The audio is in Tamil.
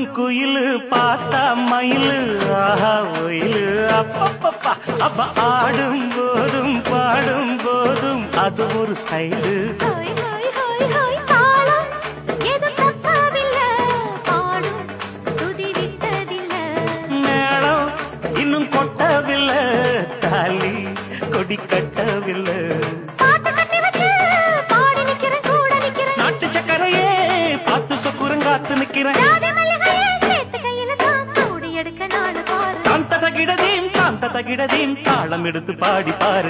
பாடும் குயிலு பார்த்தா மயிலு ஆஹா ஒயிலு அப்பப்பப்பா அப்ப ஆடும் போதும் பாடும் போதும் அது ஒரு ஸ்டைலு மேளம் இன்னும் கொட்டவில்லை தாலி கொடி கட்டவில்லை நாட்டு சக்கரையே பார்த்து சொக்குரங்காத்து நிக்கிறேன் காந்தத கிடதீம் தாளம் எடுத்து பாடி பாரு.